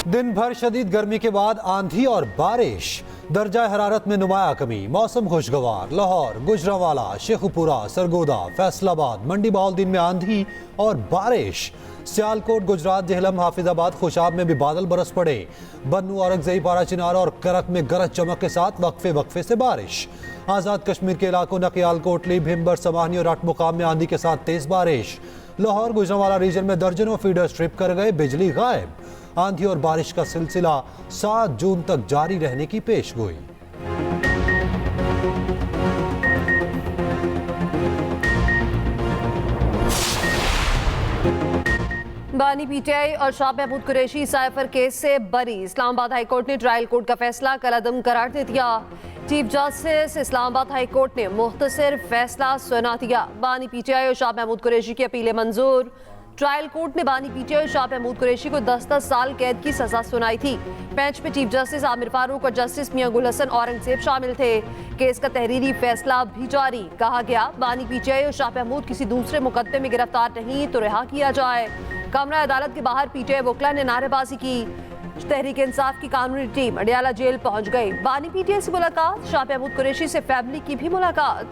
दिन भर शदीद गर्मी के बाद आंधी और बारिश, दर्जा हरारत में नुमाया कमी। मौसम खुशगवार। लाहौर, गुजरांवाला, शेखुपुरा, सरगोदा, फैसलाबाद, मंडी बहाउद्दीन में आंधी और बारिश। सियालकोट, गुजरात, जेहलम, हाफिजाबाद, खुशाब में भी बादल बरस पड़े। बन्नू, औरंगजेब, पाराचिनारा और करक में गरज चमक के साथ वक्फे वक्फे से बारिश। आज़ाद कश्मीर के इलाकों नकियाल, कोटली, भिम्बर, समाहनी और अट मुकाम में आंधी के साथ तेज बारिश। लाहौर, गुजरांवाला रीजन में दर्जनों फीडर स्ट्रिप कर गए, बिजली गायब। आंधी और बारिश का सिलसिला 7 जून तक जारी रहने की पेशगोई। बानी पीटीआई और शाह महमूद कुरैशी साइफर केस से बरी। इस्लामाबाद हाईकोर्ट ने ट्रायल कोर्ट का फैसला कलअदम करार दे दिया। चीफ जस्टिस इस्लामाबाद हाईकोर्ट ने मुख्तसर फैसला सुना दिया। बानी पीटीआई और शाह महमूद कुरैशी की अपीलें मंजूर। ट्रायल कोर्ट ने बानी पीटीआई और शाह महमूद कुरैशी को 10-10 साल कैद की सजा सुनाई थी। बेंच में चीफ जस्टिस आमिर फारूक और जस्टिस मियां गुल हसन औरंगजेब शामिल थे। केस का तहरीरी फैसला भी जारी। कहा गया, बानी पीटीआई और शाह महमूद किसी दूसरे मुकदमे में गिरफ्तार नहीं तो रिहा किया जाए। कमरा अदालत के बाहर पीटीआई वकला ने नारेबाजी की। तहरीक इंसाफ की कानूनी टीम अडियाला जेल पहुंच गई। बानी पीटीआई से मुलाकात, शाह महमूद कुरैशी से फैमिली की भी मुलाकात।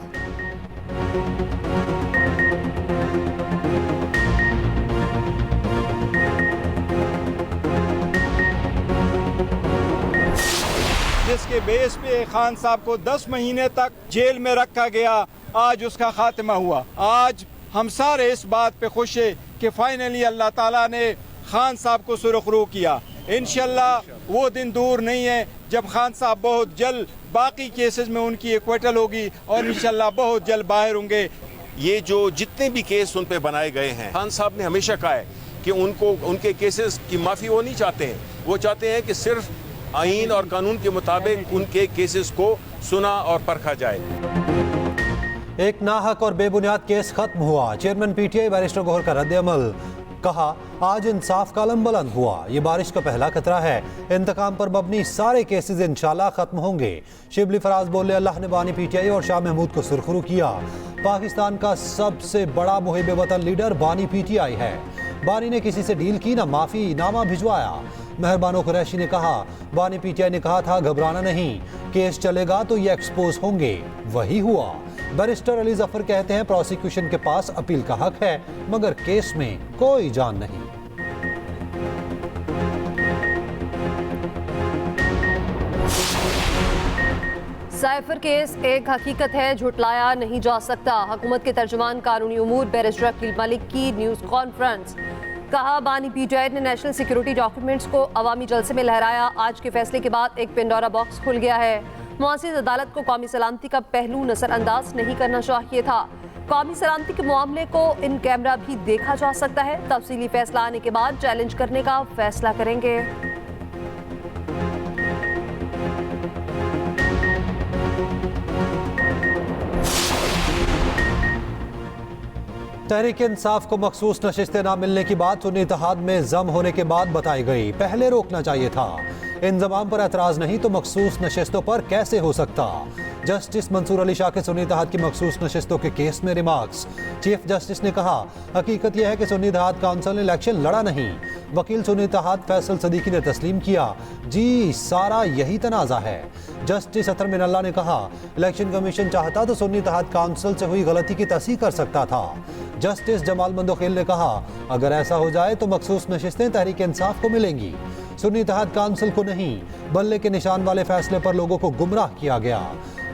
जिसके बेस पे खान साहब को 10 महीने तक जेल में रखा गया, आज उसका खात्मा हुआ। आज हम सारे इस बात पे खुश है कि फाइनली अल्लाह ताला ने खान साहब को सुरखरू किया। इंशाल्लाह वो दिन दूर नहीं है जब खान साहब बहुत जल्द बाकी केसेस में उनकी एक्विटल होगी और इंशाल्लाह बहुत जल्द बाहर होंगे। ये जो जितने भी केस उन पे बनाए गए हैं, खान साहब ने हमेशा कहा है कि उनको उनके केसेस की माफ़ी वो नहीं चाहते हैं। वो चाहते हैं कि सिर्फ आईन और कानून के मुताबिक उनके केसेस को सुना और परखा जाए। एक नाहक और बेबुनियाद केस खत्म हुआ। चेयरमैन पीटीआई बैरिस्टर गौहर का रद्द-ए-अमल। कहा, आज इंसाफ का अलम बुलंद हुआ। ये बारिश का पहला खतरा है। इंतकाम पर मबनी सारे केसेस इंशाल्लाह खत्म होंगे। शिबली फराज बोले, अल्लाह ने बानी पीटीआई और शाह महमूद को सुरखरू किया। पाकिस्तान का सबसे बड़ा मुहिब वतन लीडर बानी पीटीआई है। बानी ने किसी से डील की, ना माफी नामा भिजवाया। मेहरबानो कुरैशी ने कहा, बानी पीटीआई ने कहा था घबराना नहीं, केस चलेगा तो ये एक्सपोज होंगे। वही हुआ। बैरिस्टर अली जफर कहते हैं, प्रोसिक्यूशन के पास अपील का हक है मगर केस में कोई जान नहीं। साइफर केस एक हकीकत है, झुटलाया नहीं जा सकता। हुकूमत के तर्जुमान कानूनी उमूर बैरिस्टर अकील मलिक की न्यूज़ कॉन्फ्रेंस। कहा, बानी पीटीआई ने नेशनल सिक्योरिटी डॉक्यूमेंट्स को अवामी जलसे में लहराया। आज के फैसले के बाद एक पेंडोरा बॉक्स खुल गया है। मुआसिर अदालत को कौमी सलामती का पहलू नजरअंदाज नहीं करना चाहिए था। कौमी सलामती के मामले को इन कैमरा भी देखा जा सकता है। तफसीली फैसला आने के बाद चैलेंज करने का फैसला करेंगे। तहरीक इंसाफ को मखसूस नशिस्तें न मिलने की बात सुन्नी इत्तेहाद में जम होने के बाद बताई गई। पहले रोकना चाहिए था। इंजमाम पर एतराज नहीं तो मखसूस नशिस्तों पर कैसे हो सकता। जस्टिस मंसूर अली शाह के सुन्नी इत्तेहाद की मखसूस नशिस्तों के केस में रिमार्क्स। चीफ जस्टिस ने कहा, हकीकत यह है कि सुन्नी इत्तेहाद काउंसिल ने इलेक्शन लड़ा नहीं। वकील सुन्नी इत्तेहाद फैसल सदीकी ने तस्लीम किया, जी सारा यही तनाज़ा है। जस्टिस अतर मिनल्ला ने कहा, इलेक्शन कमीशन चाहता तो सुन्नी इत्तेहाद काउंसिल से हुई गलती की तस्दीक कर सकता था। जस्टिस जमाल मंदोखेल ने कहा, अगर ऐसा हो जाए तो मखसूस नशिस्तें तहरीक इंसाफ को मिलेंगी। सुन्नी इत्तेहाद काउंसिल को नहीं, बल्ले के निशान वाले फैसले पर लोगों को गुमराह किया गया।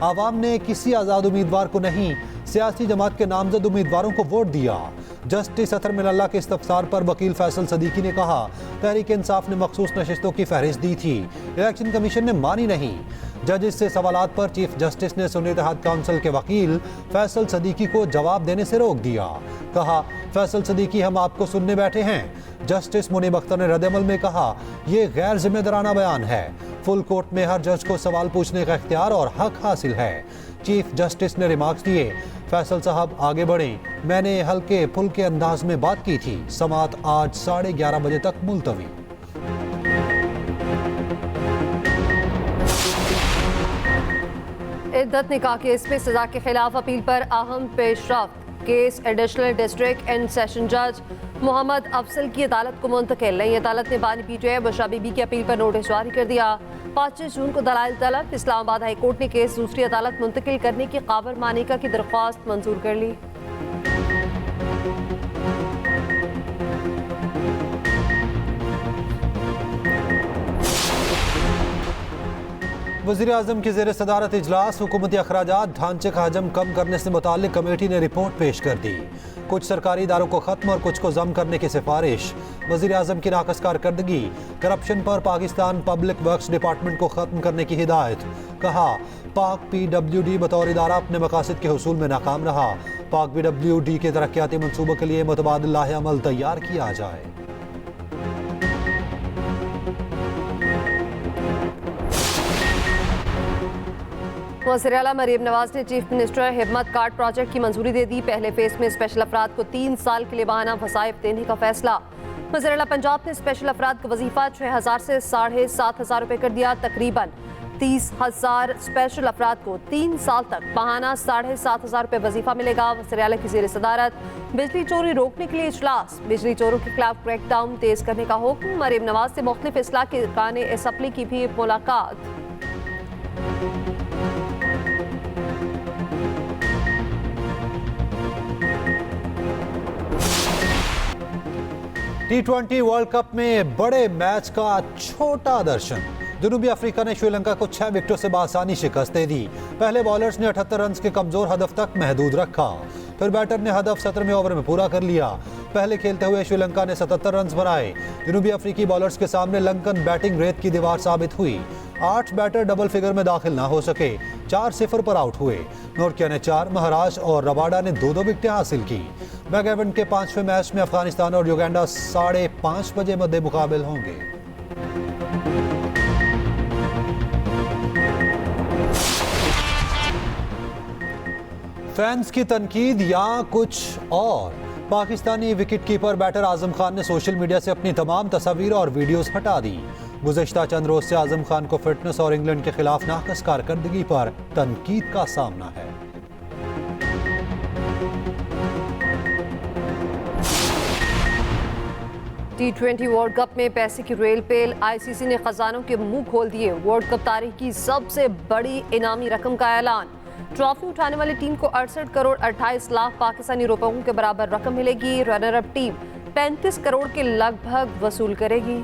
आवाम ने किसी आज़ाद उम्मीदवार को नहीं, सियासी जमात के नामजद उम्मीदवारों को वोट दिया। जस्टिस अतर मिनल्ला के इस्तफसार पर वकील फैसल सदीकी ने कहा, तहरीक इंसाफ ने मखसूस नशिस्तों की फहरिस्त दी थी, इलेक्शन कमीशन ने मानी नहीं। जजेस से सवालात पर चीफ जस्टिस ने सुन्नी इत्तेहाद काउंसिल के वकील फैसल सदीकी को जवाब देने से रोक दिया। कहा, फैसल सदीकी, हम आपको सुनने बैठे हैं। जस्टिस मुनीब अख्तर ने रद्द-ए-अमल में कहा, यह गैर जिम्मेदाराना बयान है। फुल कोर्ट में हर जज को सवाल पूछने का इख्तियार और हक हासिल है। चीफ जस्टिस ने रिमार्क्स दिए, फैसल साहब आगे बढ़ें, मैंने हल्के फुल्के अंदाज में बात की थी। समात आज 11:30 बजे तक मुलतवी। इद्दत निकाह केस में सजा के खिलाफ अपील पर अहम पेशरफ्त। Case additional district and session जज मोहम्मद अफसल की अदालत को मुंतकिल। नई अदालत ने बानी पीटीआई बशरा बीबी की अपील पर नोटिस जारी कर दिया। 25 जून को दलाइल तलब। इस्लामाबाद हाई कोर्ट ने केस दूसरी अदालत मुंतकिल करने की काबिल मानिका की दरख्वास्त मंजूर कर ली। वज़ीर आज़म की ज़ेर सदारत इजलास हुकूमती अखराजात ढांचे का हजम कम करने से मुताल्लिक कमेटी ने रिपोर्ट पेश कर दी। कुछ सरकारी इदारों को ख़त्म और कुछ को ज़म करने की सिफारिश। वज़ीर आज़म की नाकस कारकर्दगी। करप्शन पर पाकिस्तान पब्लिक वर्क्स डिपार्टमेंट को ख़त्म करने की हिदायत। कहा पाक PWD बतौर इदारा अपने मकासद के हुसूल में नाकाम रहा। पाक PWD के तरक्याती मनसूबों के लिए मुतबादिल लाहे अमल तैयार किया जाए। वज़ीर आला मरीम नवाज ने चीफ मिनिस्टर हिम्मत कार्ड प्रोजेक्ट की मंजूरी दे दी। पहले फेज में स्पेशल अफराद को 3 साल के लिए माहाना वसाइफ देने का फैसला। वज़ीर आला पंजाब ने स्पेशल अफराद का वजीफा 6000 से 7500 रुपये कर दिया। तकरीबन 30,000 स्पेशल अफराद को 3 साल तक माहाना 7500 रुपये वजीफा मिलेगा। वज़ीर आला की ज़ेर सदारत बिजली चोरी रोकने के लिए इजलास। बिजली चोरों के खिलाफ क्रैकडाउन तेज करने का हुक्म। मरीम नवाज से मुख्तलिफ इस्लाह के अरकान असम्बली की भी मुलाकात। T20 वर्ल्ड कप में बड़े मैच का छोटा दर्शन। जनूबी अफ्रीका ने श्रीलंका को 6 विकेटों से बासानी शिकस्त दे दी। पहले बॉलर्स ने 78 रन के कमजोर हदफ तक महदूद रखा, फिर बैटर ने हदफ 17वें ओवर में पूरा कर लिया। पहले खेलते हुए श्रीलंका ने 77 रन बनाए। जनूबी अफ्रीकी बॉलर्स के सामने लंकन बैटिंग रेत की दीवार साबित हुई। 8 बैटर डबल फिगर में दाखिल ना हो सके, 4-0 पर आउट हुए। नोरकिया ने 4, महाराज और रबाडा ने 2-2 विकेटें हासिल की। बैगएवन के 5वें मैच में अफगानिस्तान और युगांडा 5:30 बजे मद्दे मुकाबिल होंगे। फैंस की तनकीद या कुछ और। Pakistani wicket keeper batter Azam Khan ने सोशल मीडिया से अपनी तमाम तस्वीर और वीडियोस हटा दी। गुज़श्ता चंद रोज से आजम खान को फिटनेस और इंग्लैंड के खिलाफ नाकस कारकर्दगी पर तनकीद का सामना है। T20 वर्ल्ड कप में पैसे की रेल पेल। ICC ने खजानों के मुंह खोल दिए। वर्ल्ड कप तारीख की सबसे बड़ी इनामी रकम का ऐलान। ट्रॉफी उठाने वाली टीम को 68 करोड़ 28 लाख पाकिस्तानी रुपयों के बराबर रकम मिलेगी। रनर अप टीम 35 करोड़ के लगभग वसूल करेगी।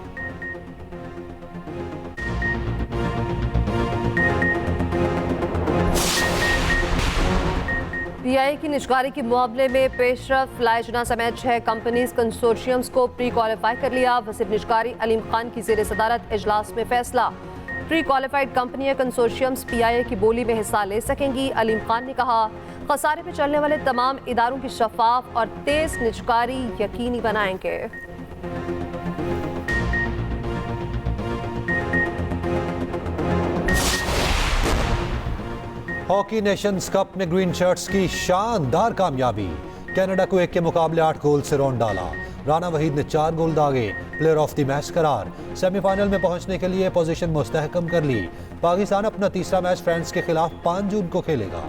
PIA की निजकारी के मामले में पेशरफ लाइजना समेत 6 कंपनीज कंसोर्शियम्स को प्री क्वालिफाई कर लिया। वज़ीर निजकारी अलीम खान की ज़ेर सदारत इजलास में फैसला। प्री क्वालिफाइड कंपनियां कंसोर्शियम्स PIA की बोली में हिस्सा ले सकेंगी। अलीम खान ने कहा खसारे में चलने वाले तमाम इदारों की शफाफ और तेज निजकारी यकीनी बनाएंगे। हॉकी नेशंस कप में ग्रीन शर्ट्स की शानदार कामयाबी। कनाडा को 1 के मुकाबले 8 गोल से रौंद डाला। राना वहीद ने 4 गोल दागे, प्लेयर ऑफ द मैच करार। सेमीफाइनल में पहुंचने के लिए पोजीशन मुस्तहकम कर ली। पाकिस्तान अपना तीसरा मैच फ्रांस के खिलाफ 5 जून को खेलेगा।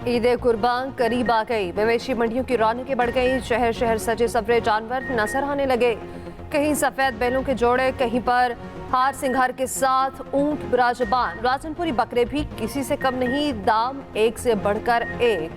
ईद कुर्बान करीब आ गई। मवेशी मंडियों की रौनकें बढ़ गई। शहर शहर सजे सवरे जानवर नजर आने लगे। कहीं सफेद बैलों के जोड़े, कहीं पर हार सिंगार के साथ ऊंट बिराजमान। राजनपुरी बकरे भी किसी से कम नहीं, दाम एक से बढ़कर एक।